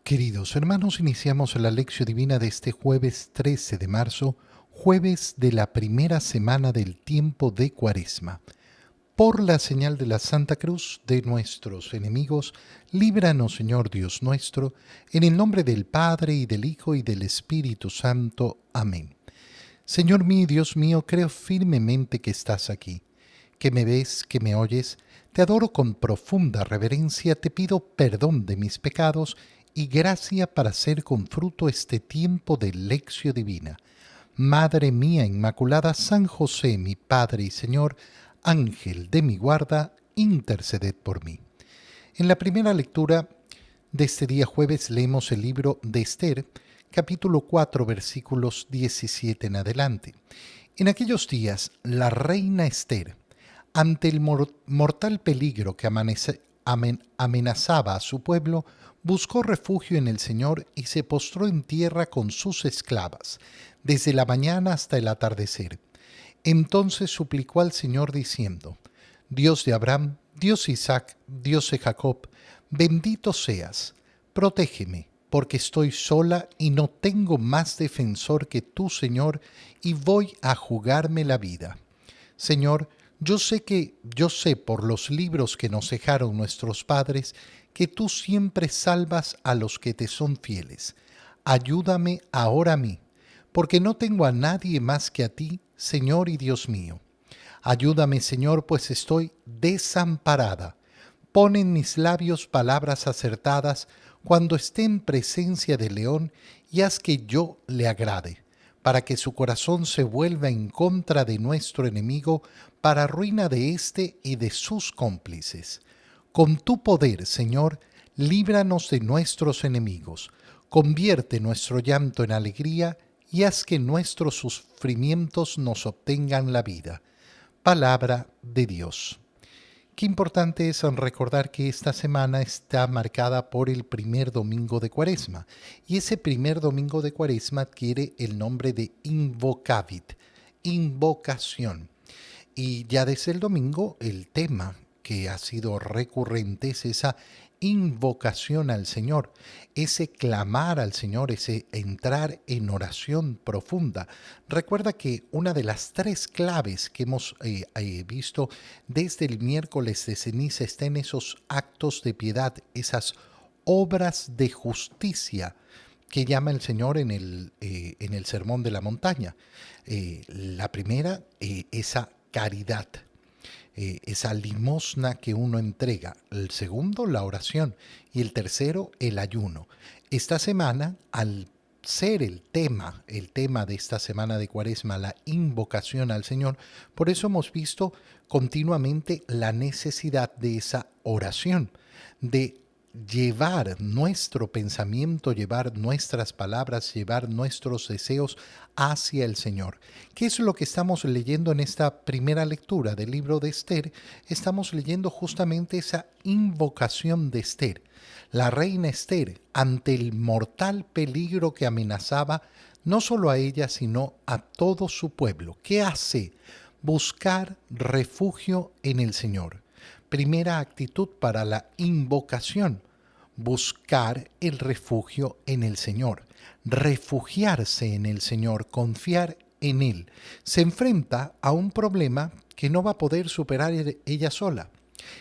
Queridos hermanos, iniciamos la lección divina de este jueves 13 de marzo, jueves de la primera semana del tiempo de Cuaresma. Por la señal de la Santa Cruz de nuestros enemigos, líbranos, Señor Dios nuestro, en el nombre del Padre, y del Hijo, y del Espíritu Santo. Amén. Señor mío y Dios mío, creo firmemente que estás aquí, que me ves, que me oyes. Te adoro con profunda reverencia, te pido perdón de mis pecados y gracia para hacer con fruto este tiempo de lección divina. Madre mía Inmaculada, San José, mi Padre y Señor, Ángel de mi guarda, interceded por mí. En la primera lectura de este día jueves leemos el libro de Esther, capítulo 4, versículos 17 en adelante. En aquellos días, la reina Esther, ante el mortal peligro que amenazaba a su pueblo, buscó refugio en el Señor y se postró en tierra con sus esclavas, desde la mañana hasta el atardecer. Entonces suplicó al Señor diciendo: Dios de Abraham, Dios de Isaac, Dios de Jacob, bendito seas, protégeme, porque estoy sola y no tengo más defensor que tú, Señor, y voy a jugarme la vida. Señor, yo sé por los libros que nos dejaron nuestros padres que tú siempre salvas a los que te son fieles. Ayúdame ahora a mí, porque no tengo a nadie más que a ti, Señor y Dios mío. Ayúdame, Señor, pues estoy desamparada. Pon en mis labios palabras acertadas cuando esté en presencia del león, y haz que yo le agrade, para que su corazón se vuelva en contra de nuestro enemigo, para ruina de éste y de sus cómplices. Con tu poder, Señor, líbranos de nuestros enemigos, convierte nuestro llanto en alegría y haz que nuestros sufrimientos nos obtengan la vida. Palabra de Dios. Qué importante es recordar que esta semana está marcada por el primer domingo de Cuaresma, y ese primer domingo de Cuaresma adquiere el nombre de Invocavit, invocación. Y ya desde el domingo el tema que ha sido recurrente es esa invocación al Señor, ese clamar al Señor, ese entrar en oración profunda. Recuerda que una de las tres claves que hemos visto desde el miércoles de ceniza está en esos actos de piedad, esas obras de justicia que llama el Señor en el Sermón de la Montaña. La primera, esa caridad, esa limosna que uno entrega. El segundo, la oración. Y el tercero, el ayuno. Esta semana, al ser el tema de esta semana de Cuaresma, la invocación al Señor, por eso hemos visto continuamente la necesidad de esa oración, de llevar nuestro pensamiento, llevar nuestras palabras, llevar nuestros deseos hacia el Señor. ¿Qué es lo que estamos leyendo en esta primera lectura del libro de Esther? Estamos leyendo justamente esa invocación de Esther. La reina Esther, ante el mortal peligro que amenazaba no solo a ella, sino a todo su pueblo. ¿Qué hace? Buscar refugio en el Señor. Primera actitud para la invocación: buscar el refugio en el Señor, refugiarse en el Señor, confiar en Él. Se enfrenta a un problema que no va a poder superar ella sola,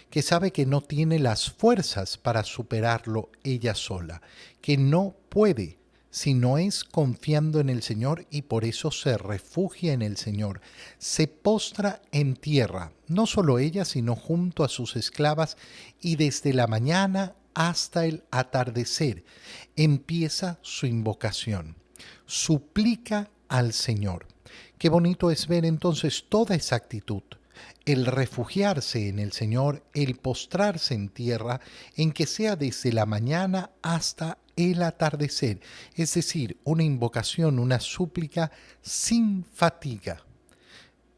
que sabe que no tiene las fuerzas para superarlo ella sola, que no puede si no es confiando en el Señor, y por eso se refugia en el Señor. Se postra en tierra, no solo ella, sino junto a sus esclavas, y desde la mañana hasta el atardecer empieza su invocación. Suplica al Señor. Qué bonito es ver entonces toda esa actitud. El refugiarse en el Señor, el postrarse en tierra, en que sea desde la mañana hasta el atardecer, es decir, una invocación, una súplica sin fatiga,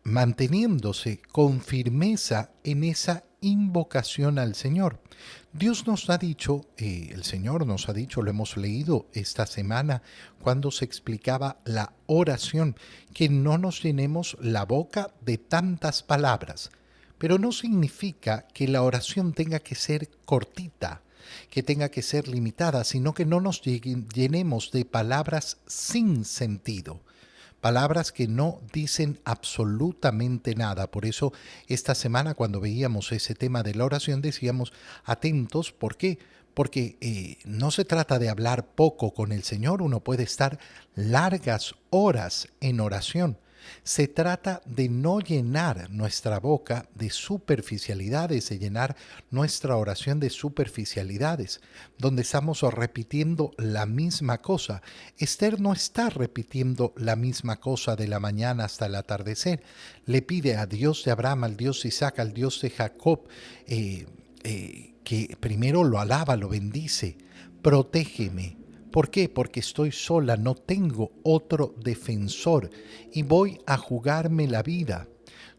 manteniéndose con firmeza en esa invocación al Señor. Dios nos ha dicho, el Señor nos ha dicho, lo hemos leído esta semana cuando se explicaba la oración, que no nos llenemos la boca de tantas palabras, pero no significa que la oración tenga que ser cortita. que tenga que ser limitada, sino que no nos llenemos de palabras sin sentido. Palabras que no dicen absolutamente nada. Por eso esta semana cuando veíamos ese tema de la oración decíamos atentos. ¿Por qué? Porque no se trata de hablar poco con el Señor. Uno puede estar largas horas en oración. Se trata de no llenar nuestra boca de superficialidades, de llenar nuestra oración de superficialidades, donde estamos repitiendo la misma cosa. Esther no está repitiendo la misma cosa de la mañana hasta el atardecer. Le pide a Dios de Abraham, al Dios de Isaac, al Dios de Jacob, que primero lo alaba, lo bendice. Protégeme. ¿Por qué? Porque estoy sola, no tengo otro defensor y voy a jugarme la vida.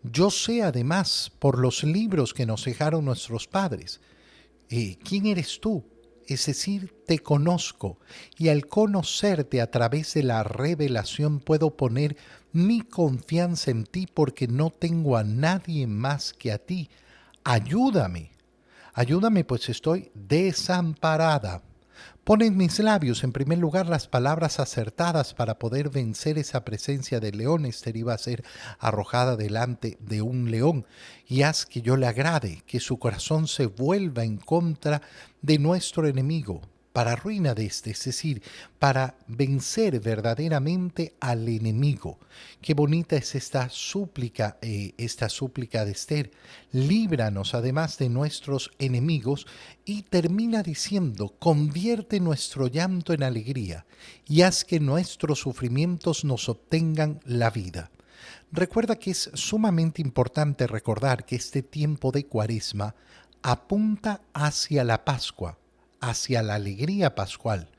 Yo sé además por los libros que nos dejaron nuestros padres. ¿Quién eres tú? Es decir, te conozco y al conocerte a través de la revelación puedo poner mi confianza en ti porque no tengo a nadie más que a ti. Ayúdame, ayúdame pues estoy desamparada. Pon en mis labios, en primer lugar, las palabras acertadas para poder vencer esa presencia del león. Esther iba a ser arrojada delante de un león. Y haz que yo le agrade, que su corazón se vuelva en contra de nuestro enemigo, para ruina de este, es decir, para vencer verdaderamente al enemigo. Qué bonita es esta súplica de Esther. Líbranos además de nuestros enemigos y termina diciendo, convierte nuestro llanto en alegría y haz que nuestros sufrimientos nos obtengan la vida. Recuerda que es sumamente importante recordar que este tiempo de Cuaresma apunta hacia la Pascua, hacia la alegría pascual.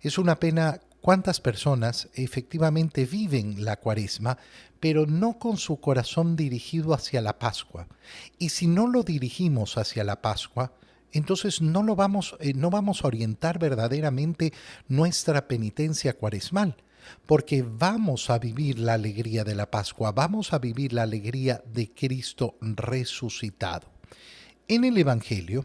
Es una pena cuántas personas efectivamente viven la Cuaresma, pero no con su corazón dirigido hacia la Pascua. Y si no lo dirigimos hacia la Pascua, entonces no vamos a orientar verdaderamente nuestra penitencia cuaresmal, porque vamos a vivir la alegría de la Pascua, vamos a vivir la alegría de Cristo resucitado. En el Evangelio,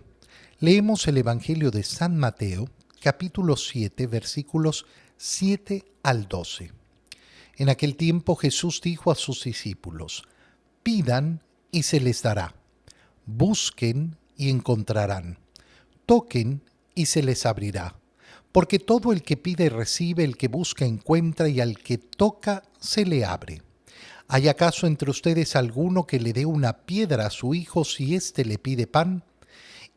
leemos el Evangelio de San Mateo, capítulo 7, versículos 7 al 12. En aquel tiempo Jesús dijo a sus discípulos, pidan y se les dará, busquen y encontrarán, toquen y se les abrirá, porque todo el que pide recibe, el que busca encuentra y al que toca se le abre. ¿Hay acaso entre ustedes alguno que le dé una piedra a su hijo si éste le pide pan?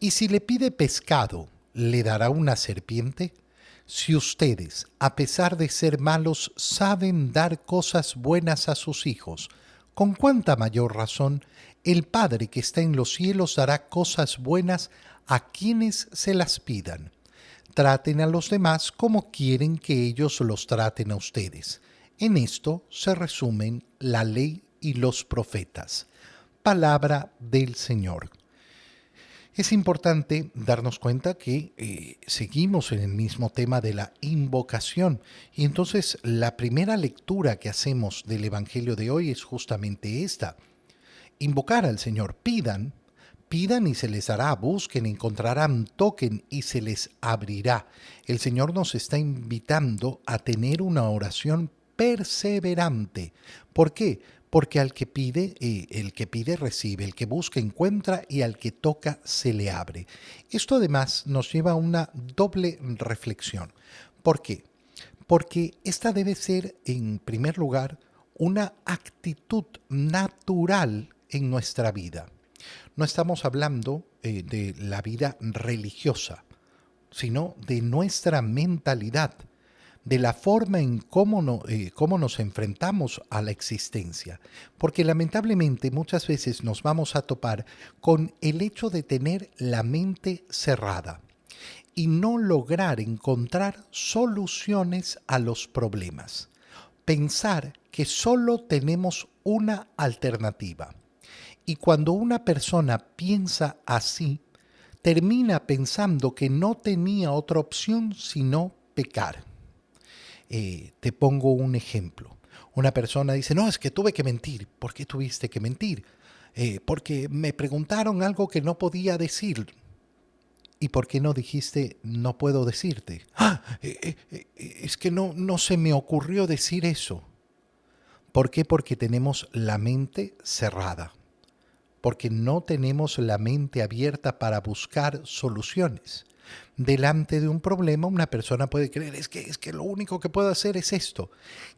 ¿Y si le pide pescado, le dará una serpiente? Si ustedes, a pesar de ser malos, saben dar cosas buenas a sus hijos, ¿con cuánta mayor razón el Padre que está en los cielos dará cosas buenas a quienes se las pidan? Traten a los demás como quieren que ellos los traten a ustedes. En esto se resumen la ley y los profetas. Palabra del Señor. Es importante darnos cuenta que seguimos en el mismo tema de la invocación y entonces la primera lectura que hacemos del Evangelio de hoy es justamente esta. Invocar al Señor, pidan y se les dará, busquen, encontrarán, toquen y se les abrirá. El Señor nos está invitando a tener una oración perseverante. ¿Por qué? Porque al que pide, el que pide recibe, el que busca encuentra y al que toca se le abre. Esto además nos lleva a una doble reflexión. ¿Por qué? Porque esta debe ser, en primer lugar, una actitud natural en nuestra vida. No estamos hablando de la vida religiosa, sino de nuestra mentalidad, de la forma en cómo nos enfrentamos a la existencia. Porque lamentablemente muchas veces nos vamos a topar con el hecho de tener la mente cerrada y no lograr encontrar soluciones a los problemas. Pensar que solo tenemos una alternativa. Y cuando una persona piensa así, termina pensando que no tenía otra opción sino pecar. Te pongo un ejemplo. Una persona dice, no, es que tuve que mentir. ¿Por qué tuviste que mentir? Porque me preguntaron algo que no podía decir. ¿Y por qué no dijiste, no puedo decirte? ¡Ah! Es que no se me ocurrió decir eso. ¿Por qué? Porque tenemos la mente cerrada, porque no tenemos la mente abierta para buscar soluciones. Delante de un problema, una persona puede creer, es que lo único que puedo hacer es esto.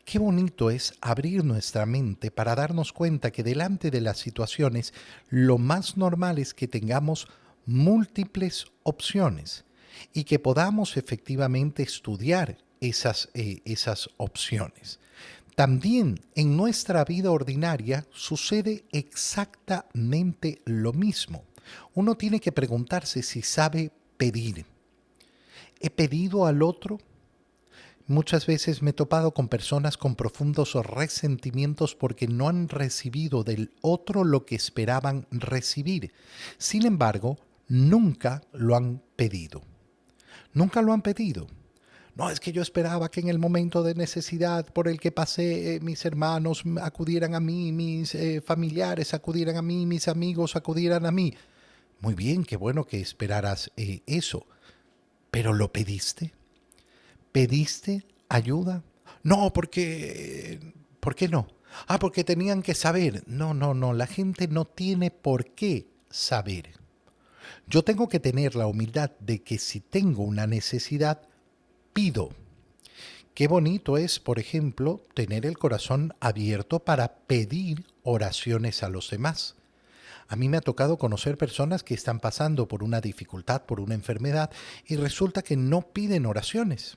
Qué bonito es abrir nuestra mente para darnos cuenta que delante de las situaciones, lo más normal es que tengamos múltiples opciones y que podamos efectivamente estudiar esas opciones. También en nuestra vida ordinaria sucede exactamente lo mismo. Uno tiene que preguntarse si sabe pedir. ¿He pedido al otro? Muchas veces me he topado con personas con profundos resentimientos porque no han recibido del otro lo que esperaban recibir. Sin embargo, nunca lo han pedido. Nunca lo han pedido. No, es que yo esperaba que en el momento de necesidad por el que pasé, mis hermanos acudieran a mí, mis familiares acudieran a mí, mis amigos acudieran a mí. Muy bien, qué bueno que esperaras eso. ¿Pero lo pediste? ¿Pediste ayuda? No, porque... ¿Por qué no? Ah, porque tenían que saber. No, la gente no tiene por qué saber. Yo tengo que tener la humildad de que si tengo una necesidad, pido. Qué bonito es, por ejemplo, tener el corazón abierto para pedir oraciones a los demás. A mí me ha tocado conocer personas que están pasando por una dificultad, por una enfermedad, y resulta que no piden oraciones.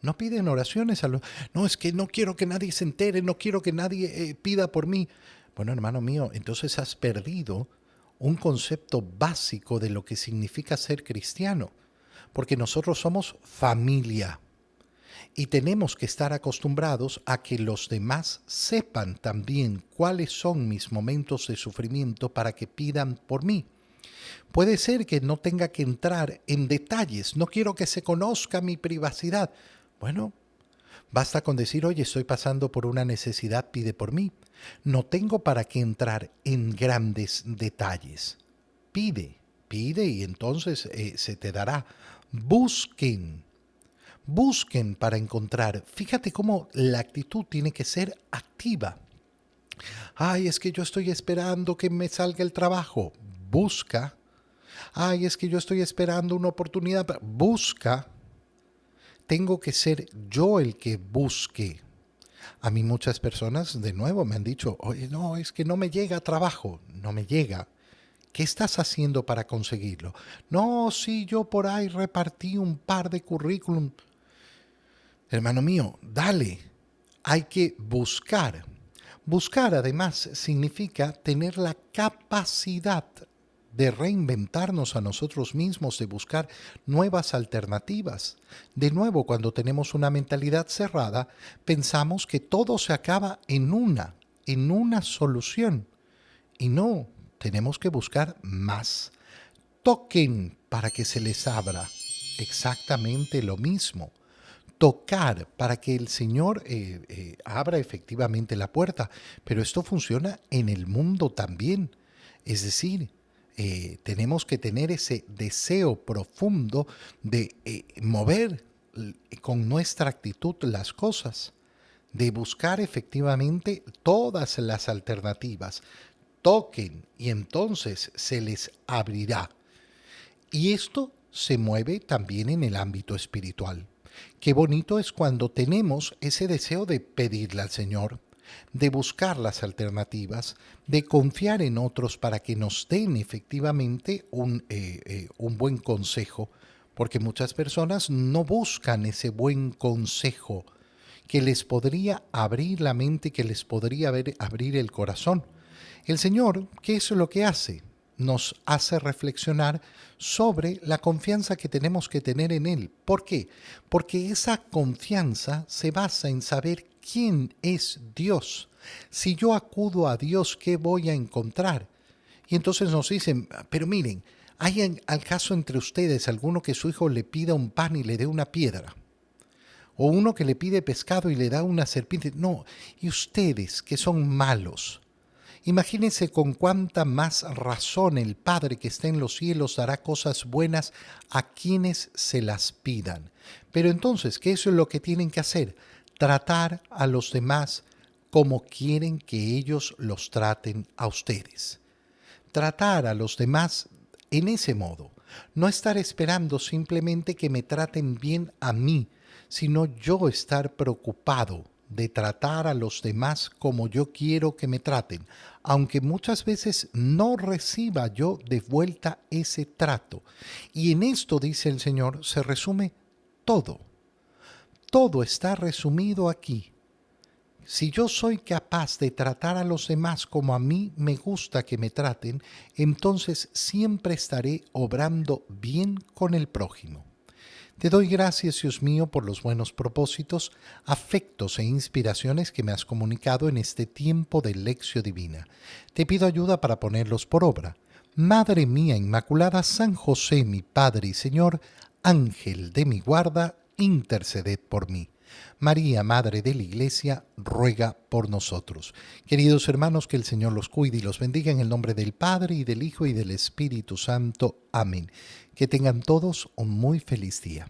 No piden oraciones a los... No, es que no quiero que nadie se entere, no quiero que nadie pida por mí. Bueno, hermano mío, entonces has perdido un concepto básico de lo que significa ser cristiano, porque nosotros somos familia. Y tenemos que estar acostumbrados a que los demás sepan también cuáles son mis momentos de sufrimiento para que pidan por mí. Puede ser que no tenga que entrar en detalles, no quiero que se conozca mi privacidad. Bueno, basta con decir, oye, estoy pasando por una necesidad, pide por mí. No tengo para qué entrar en grandes detalles. Pide y entonces se te dará. Busquen para encontrar. Fíjate cómo la actitud tiene que ser activa. Ay, es que yo estoy esperando que me salga el trabajo. Busca. Ay, es que yo estoy esperando una oportunidad. Busca. Tengo que ser yo el que busque. A mí muchas personas de nuevo me han dicho, oye, no, es que no me llega trabajo. No me llega. ¿Qué estás haciendo para conseguirlo? No, sí, yo por ahí repartí un par de currículum. Hermano mío, dale, hay que buscar. Buscar además significa tener la capacidad de reinventarnos a nosotros mismos, de buscar nuevas alternativas. De nuevo, cuando tenemos una mentalidad cerrada, pensamos que todo se acaba en una solución. Y no, tenemos que buscar más. Toquen para que se les abra. Exactamente lo mismo. Tocar para que el Señor abra efectivamente la puerta. Pero esto funciona en el mundo también. Es decir, tenemos que tener ese deseo profundo de mover con nuestra actitud las cosas, de buscar efectivamente todas las alternativas. Toquen y entonces se les abrirá. Y esto se mueve también en el ámbito espiritual. Qué bonito es cuando tenemos ese deseo de pedirle al Señor, de buscar las alternativas, de confiar en otros para que nos den efectivamente un buen consejo, porque muchas personas no buscan ese buen consejo que les podría abrir la mente, que les podría abrir el corazón. El Señor, ¿qué es lo que hace? Nos hace reflexionar sobre la confianza que tenemos que tener en Él. ¿Por qué? Porque esa confianza se basa en saber quién es Dios. Si yo acudo a Dios, ¿qué voy a encontrar? Y entonces nos dicen, pero miren, ¿hay al caso entre ustedes alguno que su hijo le pida un pan y le dé una piedra? ¿O uno que le pide pescado y le da una serpiente? No, y ustedes que son malos, Imagínense con cuánta más razón el Padre que está en los cielos dará cosas buenas a quienes se las pidan. Pero entonces, ¿qué es lo que tienen que hacer? Tratar a los demás como quieren que ellos los traten a ustedes. Tratar a los demás en ese modo. No estar esperando simplemente que me traten bien a mí, sino yo estar preocupado de tratar a los demás como yo quiero que me traten, aunque muchas veces no reciba yo de vuelta ese trato. Y en esto, dice el Señor, se resume todo. Todo está resumido aquí. Si yo soy capaz de tratar a los demás como a mí me gusta que me traten, entonces siempre estaré obrando bien con el prójimo. Te doy gracias, Dios mío, por los buenos propósitos, afectos e inspiraciones que me has comunicado en este tiempo de lección divina. Te pido ayuda para ponerlos por obra. Madre mía Inmaculada, San José, mi Padre y Señor, Ángel de mi guarda, interceded por mí. María, Madre de la Iglesia, ruega por nosotros. Queridos hermanos, que el Señor los cuide y los bendiga en el nombre del Padre, y del Hijo, y del Espíritu Santo. Amén. Que tengan todos un muy feliz día.